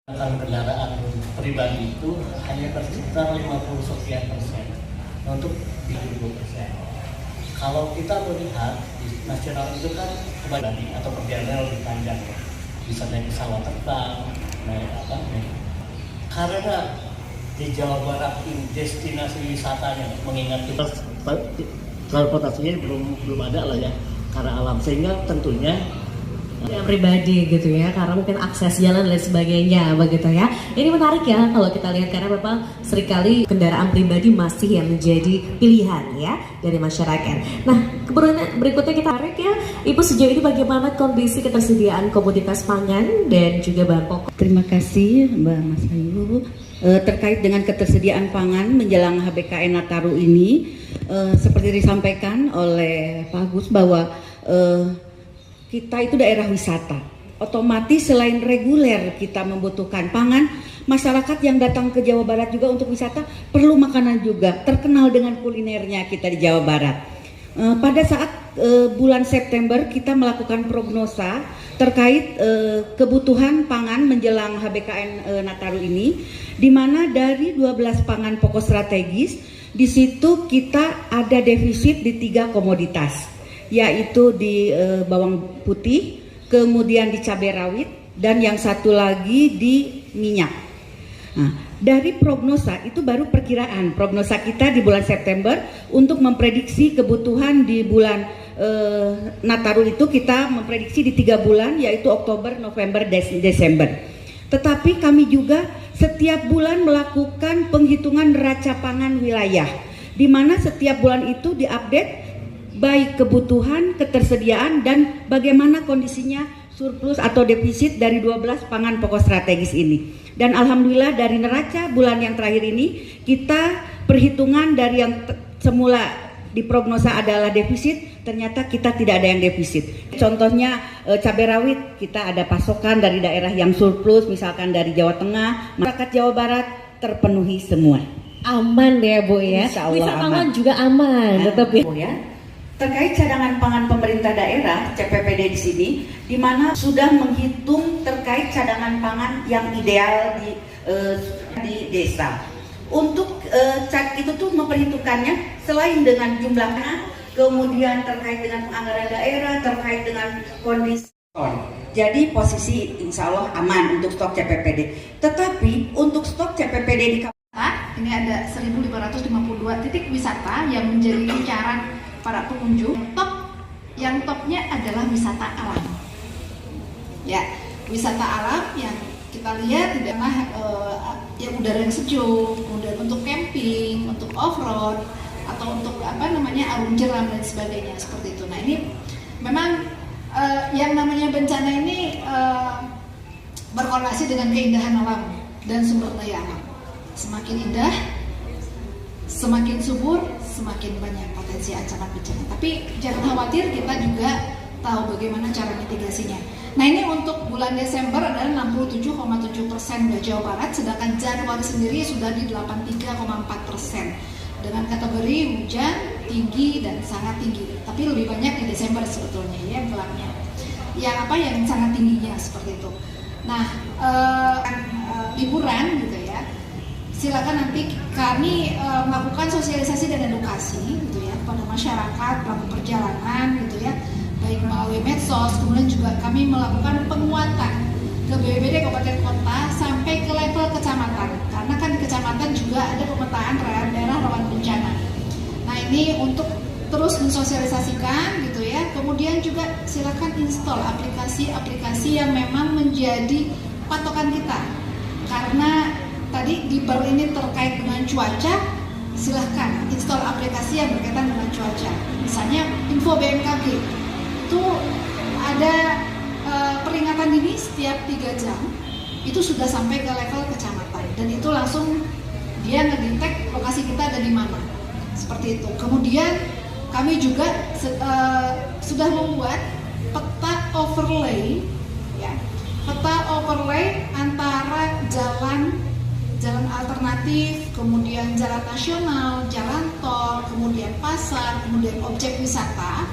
Kendaraan pribadi itu hanya tersekitar 50 sekian persen untuk 70%. Kalau kita melihat di nasional itu kan pribadi atau perjalanan lebih panjang, bisa naik pesawat terbang, naik karena di Jawa Barat ini destinasi wisatanya, mengingat kita transportasinya belum ada lah ya karena alam, sehingga tentunya yang pribadi gitu ya, karena mungkin akses jalan dan sebagainya begitu ya. Ini menarik ya kalau kita lihat, karena memang seringkali kendaraan pribadi masih yang menjadi pilihan ya dari masyarakat. Nah, kemudian berikutnya kita tarik ya, Ibu, sejauh ini bagaimana kondisi ketersediaan komoditas pangan dan juga bahan pokok? Terima kasih Mbak Mas Ayu. Terkait dengan ketersediaan pangan menjelang HBKN Nataru ini, seperti disampaikan oleh Pak Agus bahwa kita itu daerah wisata, otomatis selain reguler kita membutuhkan pangan, masyarakat yang datang ke Jawa Barat juga untuk wisata perlu makanan juga, terkenal dengan kulinernya kita di Jawa Barat. Pada saat bulan September kita melakukan prognosa terkait kebutuhan pangan menjelang HBKN Nataru ini, di mana dari 12 pangan pokok strategis, di situ kita ada defisit di 3 komoditas, yaitu di bawang putih, kemudian di cabai rawit, dan yang satu lagi di minyak. Nah, dari prognosa itu baru perkiraan, prognosa kita di bulan September untuk memprediksi kebutuhan di bulan Nataru itu kita memprediksi di 3 bulan, yaitu Oktober, November, Desember. Tetapi kami juga setiap bulan melakukan penghitungan neraca pangan wilayah, di mana setiap bulan itu diupdate baik kebutuhan, ketersediaan, dan bagaimana kondisinya surplus atau defisit dari 12 pangan pokok strategis ini. Dan alhamdulillah dari neraca bulan yang terakhir ini, kita perhitungan dari yang semula diprognosa adalah defisit, ternyata kita tidak ada yang defisit. Contohnya cabai rawit, kita ada pasokan dari daerah yang surplus, misalkan dari Jawa Tengah, masyarakat Jawa Barat terpenuhi semua. Aman ya Bu ya, wisatawan juga aman, tetap ya. Terkait cadangan pangan pemerintah daerah (CPPD) di sini, di mana sudah menghitung terkait cadangan pangan yang ideal di desa. Untuk itu tuh memperhitungkannya selain dengan jumlahnya, kemudian terkait dengan anggaran daerah, terkait dengan kondisi. Jadi posisi insya Allah aman untuk stok CPPD. Tetapi untuk stok CPPD di ini ada 1.552 titik wisata yang menjadi incaran para pengunjung. Yang topnya adalah wisata alam. Ya, wisata alam yang kita lihat adalah yang udara yang sejuk, kemudian untuk camping, untuk off-road, atau untuk arung jeram dan sebagainya seperti itu. Nah, ini memang yang namanya bencana ini berkorelasi dengan keindahan alam dan sumber daya alam. Semakin indah, semakin subur, semakin banyak potensi ancaman bencana. Tapi jangan khawatir, kita juga tahu bagaimana cara mitigasinya. Nah, ini untuk bulan Desember adalah 67,7% wilayah Jawa Barat, sedangkan Januari sendiri sudah di 83,4% dengan kategori hujan tinggi dan sangat tinggi. Tapi lebih banyak di Desember sebetulnya ya gelapnya. Yang sangat tingginya seperti itu. Nah, liburan gitu ya. Silakan nanti kami melakukan sosialisasi dan edukasi gitu ya kepada masyarakat pelaku perjalanan gitu ya, baik melalui medsos, kemudian juga kami melakukan penguatan ke BPBD kabupaten kota sampai ke level kecamatan, karena kan di kecamatan juga ada pemetaan daerah rawan bencana. Nah, ini untuk terus mensosialisasikan gitu ya. Kemudian juga silakan install aplikasi-aplikasi yang memang menjadi patokan kita, karena tadi di bar ini terkait dengan cuaca, silahkan install aplikasi yang berkaitan dengan cuaca. Misalnya info BMKG itu ada peringatan dini setiap 3 jam, itu sudah sampai ke level kecamatan, dan itu langsung dia ngedetek lokasi kita ada di mana, seperti itu. Kemudian kami juga sudah membuat peta overlay ya, peta overlay antara jalan alternatif, kemudian jalan nasional, jalan tol, kemudian pasar, kemudian objek wisata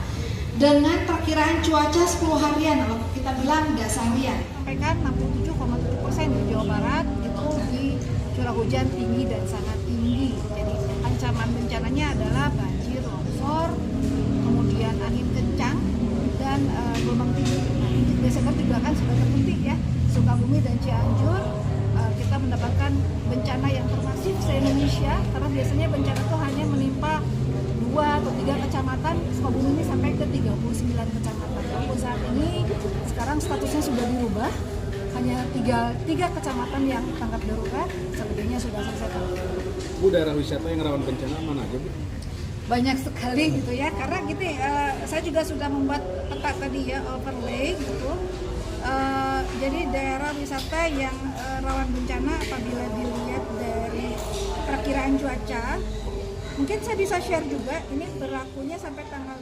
dengan perkiraan cuaca 10 harian, kalau kita bilang dasarian. Sampaikan 67,7% kabupaten di Jawa Barat itu di curah hujan tinggi dan sangat tinggi. Jadi ancaman bencananya adalah banjir, longsor, kemudian angin kencang dan gelombang tinggi. Nah, di Desember juga kan sudah terpetik ya, Sukabumi dan Cianjur kita mendapatkan bencana yang termasif se-Indonesia, karena biasanya bencana itu hanya menimpa 2 atau 3 kecamatan, Sukabumi ini sampai ke 39 kecamatan. Walaupun saat ini sekarang statusnya sudah dirubah, hanya 3 kecamatan yang tanggap darurat, selebihnya sudah selesai tanggap. Bu, daerah wisata yang rawan bencana mana aja, Bu? Banyak sekali gitu ya, karena gitu saya juga sudah membuat peta tadi ya, overlay gitu. Jadi daerah wisata yang rawan bencana apabila dilihat dari perkiraan cuaca, mungkin saya bisa share juga, ini berlakunya sampai tanggal